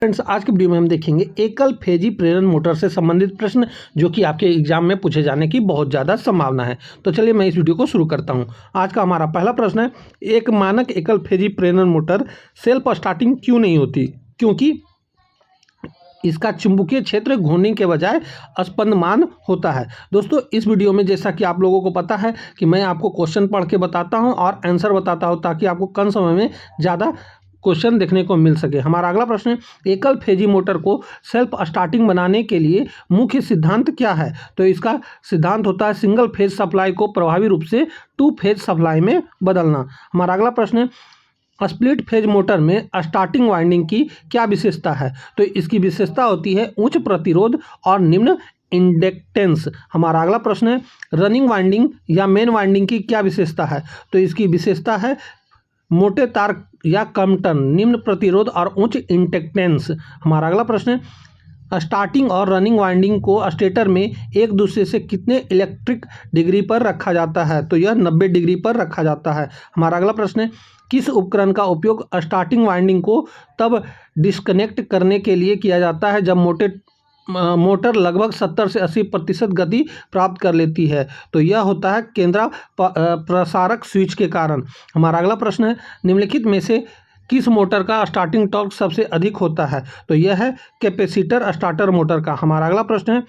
Friends, आज की video में हम देखेंगे एकल फेजी प्रेरण मोटर से संबंधित प्रश्न जो कि आपके एग्जाम में पूछे जाने की बहुत ज़्यादा संभावना है। तो चलिए मैं इस वीडियो को शुरू करता हूं। आज का हमारा पहला प्रश्न है, एक मानक एकल फेजी प्रेरण मोटर सेल्फ स्टार्टिंग क्यों नहीं होती? क्योंकि इसका चुंबकीय क्षेत्र घूर्णी के बजाय स्पंदमान होता है। दोस्तों, इस वीडियो में जैसा कि आप लोगों को पता है कि मैं आपको क्वेश्चन पढ़ के बताता हूं और आंसर बताता हूं ताकि आपको कम समय में ज़्यादा क्वेश्चन देखने को मिल सके। हमारा अगला प्रश्न है, एकल फेजी मोटर को सेल्फ स्टार्टिंग बनाने के लिए मुख्य सिद्धांत क्या है? तो इसका सिद्धांत होता है सिंगल फेज सप्लाई को प्रभावी रूप से टू फेज सप्लाई में बदलना। हमारा अगला प्रश्न है, स्प्लिट फेज मोटर में स्टार्टिंग वाइंडिंग की क्या विशेषता है? तो इसकी विशेषता होती है उच्च प्रतिरोध और निम्न इंडक्टेंस। हमारा अगला प्रश्न है, रनिंग वाइंडिंग या मेन वाइंडिंग की क्या विशेषता है? तो इसकी विशेषता है मोटे तार या कम टर्न, निम्न प्रतिरोध और उच्च इंडक्टेंस। हमारा अगला प्रश्न है, स्टार्टिंग और रनिंग वाइंडिंग को स्टेटर में एक दूसरे से कितने इलेक्ट्रिक डिग्री पर रखा जाता है? तो यह 90 डिग्री पर रखा जाता है। हमारा अगला प्रश्न है, किस उपकरण का उपयोग स्टार्टिंग वाइंडिंग को तब डिस्कनेक्ट करने के लिए किया जाता है जब मोटर लगभग 70 से 80% गति प्राप्त कर लेती है? तो यह होता है केंद्र प्रसारक स्विच के कारण। हमारा अगला प्रश्न है, निम्नलिखित में से किस मोटर का स्टार्टिंग टॉर्क सबसे अधिक होता है? तो यह है कैपेसिटर स्टार्टर मोटर का। हमारा अगला प्रश्न है,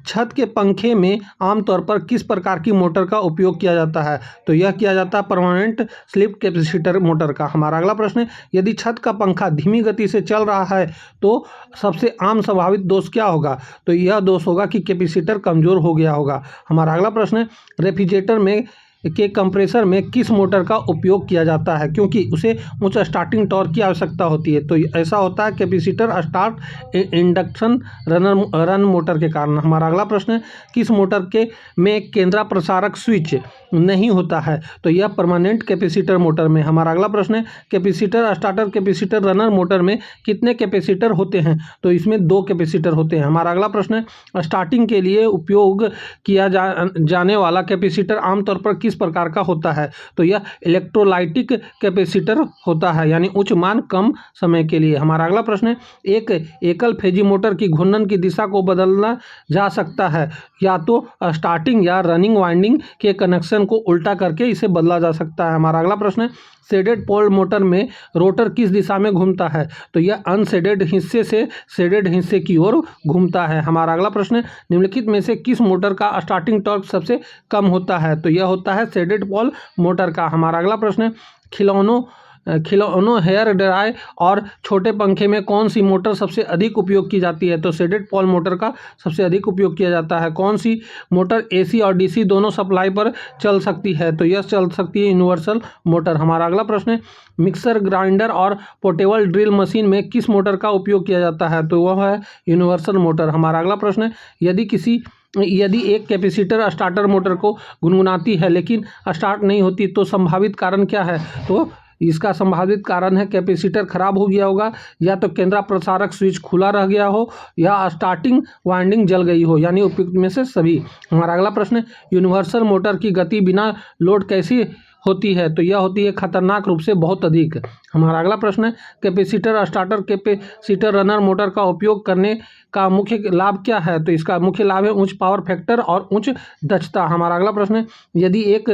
छत के पंखे में आमतौर पर किस प्रकार की मोटर का उपयोग किया जाता है? तो यह किया जाता है परमानेंट स्लिप कैपेसिटर मोटर का। हमारा अगला प्रश्न है, यदि छत का पंखा धीमी गति से चल रहा है तो सबसे आम संभावित दोष क्या होगा? तो यह दोष होगा कि कैपेसिटर कमजोर हो गया होगा। हमारा अगला प्रश्न है, रेफ्रिजरेटर में के कंप्रेसर में किस मोटर का उपयोग किया जाता है क्योंकि उसे उच्च स्टार्टिंग टॉर्क की आवश्यकता होती है? तो ऐसा होता है capacitor start induction run motor के कारण। हमारा अगला प्रश्न है, किस मोटर के में केंद्र प्रसारक स्विच नहीं होता है? तो यह परमानेंट कैपेसिटर मोटर में। हमारा अगला प्रश्न है, capacitor starter capacitor runner motor में कितने कैपेसिटर होते हैं? तो इसमें 2 कैपेसिटर होते हैं। हमारा अगला प्रश्न है, स्टार्टिंग के लिए उपयोग किया जाने वाला कैपेसिटर आमतौर पर किस प्रकार का होता है? तो यह इलेक्ट्रोलाइटिक कैपेसिटर होता है, यानी उच्च मान कम समय के लिए। हमारा अगला प्रश्न है, एक एकल फेजी मोटर की घूर्णन की दिशा को बदलना जा सकता है, या तो स्टार्टिंग या रनिंग वाइंडिंग के कनेक्शन को उल्टा करके इसे बदला जा सकता है। हमारा अगला प्रश्न है, शेडेड पोल मोटर में रोटर किस दिशा में घूमता है? तो यह अनशेडेड हिस्से से शेडेड हिस्से की ओर घूमता है। हमारा अगला प्रश्न है, निम्नलिखित में से किस मोटर का स्टार्टिंग टॉर्क सबसे कम होता है? तो यह होता है शेडेड पोल मोटर का। हमारा अगला प्रश्न है, खिलौनों हेयर ड्राई और छोटे पंखे में कौन सी मोटर सबसे अधिक उपयोग की जाती है? तो शेडेड पोल मोटर का सबसे अधिक उपयोग किया जाता है। कौन सी मोटर एसी और डीसी दोनों सप्लाई पर चल सकती है? तो यह चल सकती है यूनिवर्सल मोटर। हमारा अगला प्रश्न है, मिक्सर ग्राइंडर और पोर्टेबल ड्रिल मशीन में किस मोटर का उपयोग किया जाता है? तो वह है यूनिवर्सल मोटर। हमारा अगला प्रश्न है, यदि एक कैपेसिटर स्टार्टर मोटर को गुनगुनाती है लेकिन स्टार्ट नहीं होती तो संभावित कारण क्या है? तो इसका संभावित कारण है कैपेसिटर खराब हो गया होगा, या तो केंद्र प्रसारक स्विच खुला रह गया हो, या स्टार्टिंग वाइंडिंग जल गई हो, यानी उपयुक्त में से सभी। हमारा अगला प्रश्न है, यूनिवर्सल मोटर की गति बिना लोड कैसी होती है? तो यह होती है खतरनाक रूप से बहुत अधिक। हमारा अगला प्रश्न है, capacitor starter capacitor runner motor का उपयोग करने का मुख्य लाभ क्या है? तो इसका मुख्य लाभ है उच्च पावर फैक्टर और उच्च दक्षता। हमारा अगला प्रश्न है, यदि एक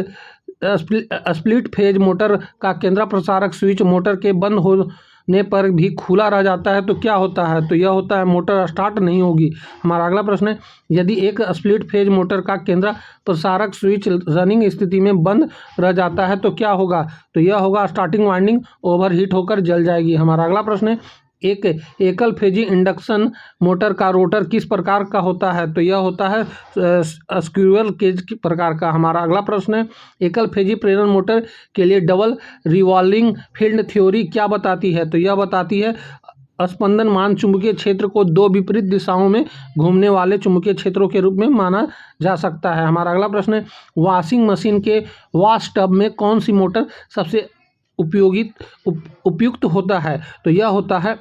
स्प्लिट फेज मोटर का केंद्र प्रसारक स्विच मोटर के बंद होने पर भी खुला रह जाता है तो क्या होता है? तो यह होता है मोटर स्टार्ट नहीं होगी। हमारा अगला प्रश्न है, यदि एक स्प्लिट फेज मोटर का केंद्र प्रसारक स्विच रनिंग स्थिति में बंद रह जाता है तो क्या होगा? तो यह होगा स्टार्टिंग वाइंडिंग ओवरहीट होकर जल जाएगी। हमारा अगला प्रश्न है, एक एकल फेजी इंडक्शन मोटर का रोटर किस प्रकार का होता है? तो यह होता है स्क्विरल केज के प्रकार का। हमारा अगला प्रश्न है, एकल फेजी प्रेरण मोटर के लिए डबल रिवॉल्विंग फील्ड थ्योरी क्या बताती है? तो यह बताती है स्पंदनमान चुंबकीय क्षेत्र को 2 विपरीत दिशाओं में घूमने वाले चुंबकीय क्षेत्रों के रूप में माना जा सकता है। हमारा अगला प्रश्न है, वॉशिंग मशीन के वॉश टब में कौन सी मोटर सबसे उपयुक्त होता है? तो यह होता है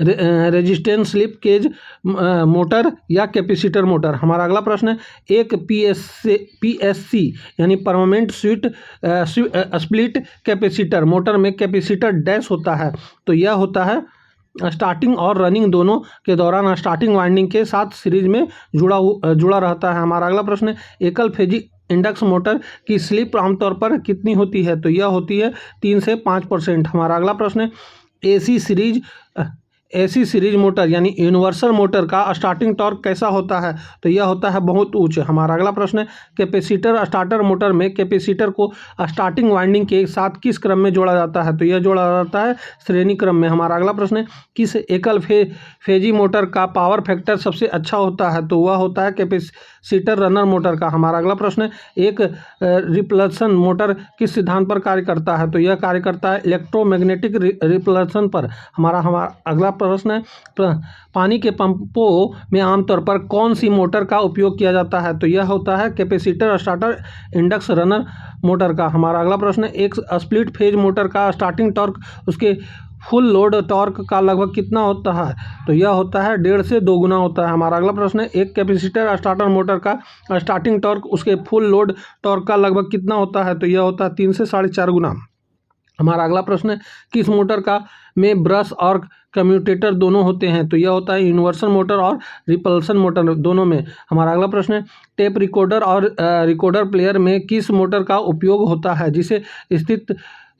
रेजिस्टेंस स्लिप केज मोटर या कैपेसिटर मोटर। हमारा अगला प्रश्न है, एक पीएससी यानी परमानेंट स्प्लिट कैपेसिटर मोटर में कैपेसिटर डैश होता है, तो यह होता है स्टार्टिंग और रनिंग दोनों के दौरान स्टार्टिंग वाइंडिंग के साथ सीरीज में जुड़ा रहता है। हमारा अगला प्रश्न है, एकल फेजी इंडक्स मोटर की स्लिप आमतौर पर कितनी होती है? तो यह होती है 3 से 5%। हमारा अगला प्रश्न है, एसी सीरीज मोटर यानी यूनिवर्सल मोटर का स्टार्टिंग टॉर्क कैसा होता है? तो यह होता है बहुत उच्च। हमारा अगला प्रश्न है, कैपेसिटर स्टार्टर मोटर में कैपेसिटर को स्टार्टिंग वाइंडिंग के साथ किस क्रम में जोड़ा जाता है? तो यह जोड़ा जाता है श्रेणी क्रम में। हमारा अगला प्रश्न है, किस एकल फेजी मोटर का पावर फैक्टर सबसे अच्छा होता है? तो वह होता है कैपेसिटर रनर मोटर का। हमारा अगला प्रश्न है, एक रिपल्सन मोटर किस सिद्धांत पर कार्य करता है? तो यह कार्य करता है इलेक्ट्रोमैग्नेटिक रिपल्सन पर। हमारा अगला प्रश्न है, पानी के पंपों में आमतौर पर कौन सी मोटर का उपयोग किया जाता है? तो यह होता है capacitor starter index runner motor का। हमारा अगला प्रश्न है, एक स्प्लिट फेज मोटर का स्टार्टिंग टॉर्क उसके फुल लोड टॉर्क का लगभग कितना होता है? तो यह होता है 1.5 से 2 गुना होता है। हमारा अगला प्रश्न है, एक कैपेसिटर स्टार्टर मोटर का स्टार्टिंग टॉर्क उसके फुल लोड टॉर्क का लगभग कितना होता है? तो यह होता है 3 से 4.5 गुना। हमारा अगला प्रश्न है, किस मोटर का में ब्रश और कम्यूटेटर दोनों होते हैं? तो यह होता है यूनिवर्सल मोटर और रिपल्सन मोटर दोनों में। हमारा अगला प्रश्न है, टेप रिकॉर्डर और रिकॉर्डर प्लेयर में किस मोटर का उपयोग होता है जिसे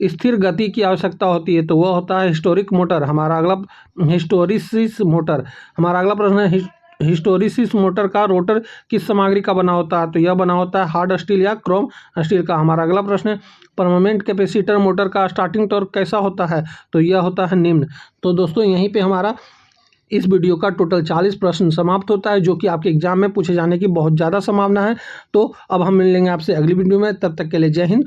स्थिर गति की आवश्यकता होती है? तो वह होता है हिस्टोरिक मोटर। हमारा अगला हिस्टोरिसिस मोटर। हमारा अगला प्रश्न है, हिस्टोरिसिस मोटर का रोटर किस सामग्री का बना होता है? तो यह बना होता है हार्ड स्टील या क्रोम स्टील का। हमारा अगला प्रश्न है, परमानेंट कैपेसिटर मोटर का स्टार्टिंग टॉर्क कैसा होता है? तो यह होता है निम्न। तो दोस्तों यहीं पे हमारा इस वीडियो का टोटल 40 प्रश्न समाप्त होता है, जो कि आपके एग्जाम में पूछे जाने की बहुत ज़्यादा संभावना है। तो अब हम मिलेंगे आपसे अगली वीडियो में, तब तक के लिए जय हिंद।